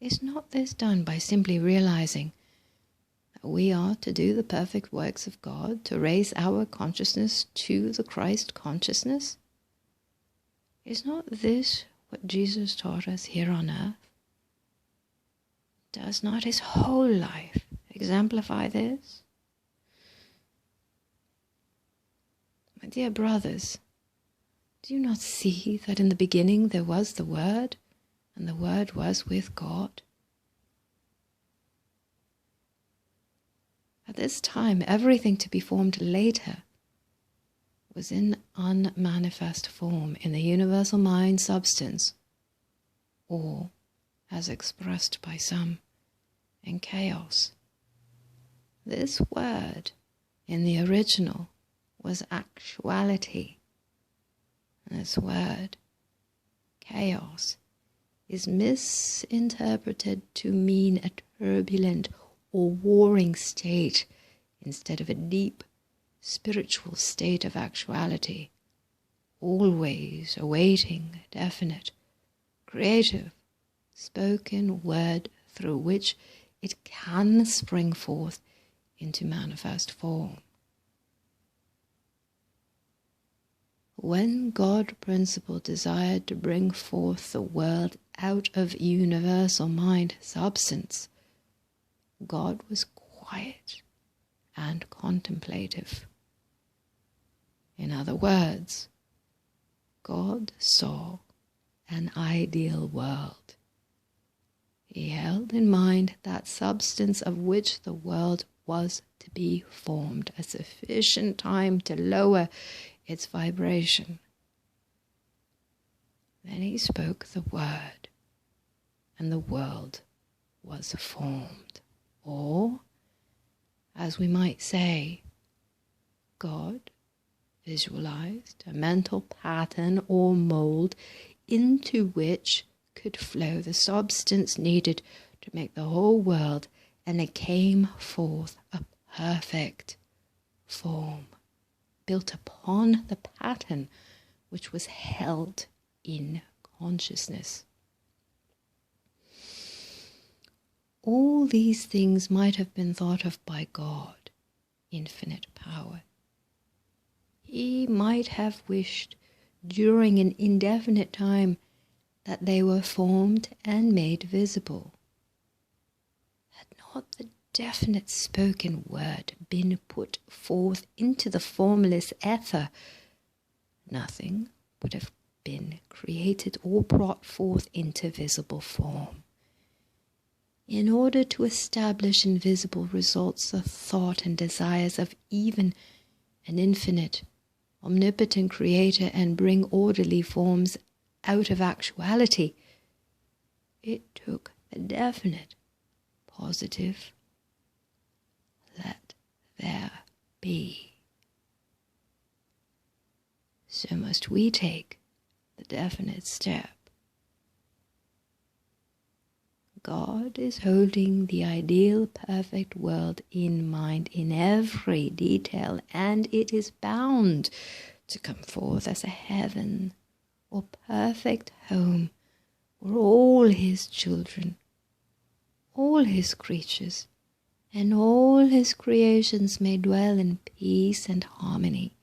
Is not this done by simply realizing that we are to do the perfect works of God, to raise our consciousness to the Christ consciousness? Is not this what Jesus taught us here on earth? Does not his whole life exemplify this? My dear brothers, do you not see that in the beginning there was the Word, and the Word was with God? At this time, everything to be formed later was in unmanifest form in the universal mind substance, or, as expressed by some, in chaos. This word in the original was actuality. And this word, chaos, is misinterpreted to mean a turbulent or warring state instead of a deep spiritual state of actuality, always awaiting a definite, creative, spoken word through which it can spring forth into manifest form. When God Principle desired to bring forth the world out of universal mind substance, God was quiet and contemplative. In other words, God saw an ideal world. He held in mind that substance of which the world was to be formed, a sufficient time to lower its vibration. Then he spoke the word, and the world was formed. Or, as we might say, God visualized a mental pattern or mold into which could flow the substance needed to make the whole world, and it came forth a perfect form, built upon the pattern which was held in consciousness. All these things might have been thought of by God, infinite power. He might have wished during an indefinite time that they were formed and made visible. Had not the definite spoken word been put forth into the formless ether, nothing would have been created or brought forth into visible form. In order to establish in visible results the thought and desires of even an infinite, omnipotent creator and bring orderly forms out of actuality, it took the definite, positive, let there be. So must we take the definite step. God is holding the ideal perfect world in mind in every detail, and it is bound to come forth as a heaven or perfect home where all his children, all his creatures, and all his creations may dwell in peace and harmony.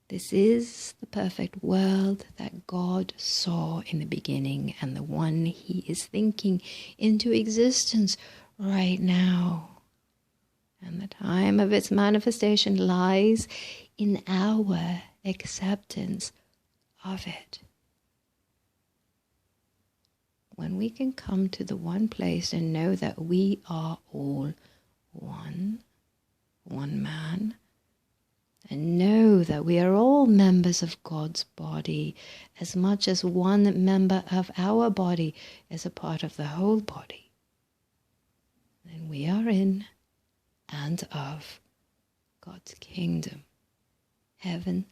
This is the perfect world that God saw in the beginning, and the one he is thinking into existence right now. And the time of its manifestation lies in our acceptance of it. When we can come to the one place and know that we are all one man, and know that we are all members of God's body, as much as one member of our body is a part of the whole body, then we are in and of God's kingdom, heaven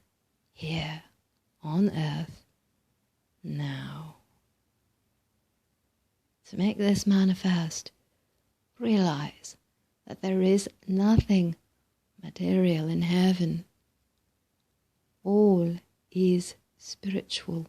here on earth now. To make this manifest, realize that there is nothing material in heaven. All is spiritual.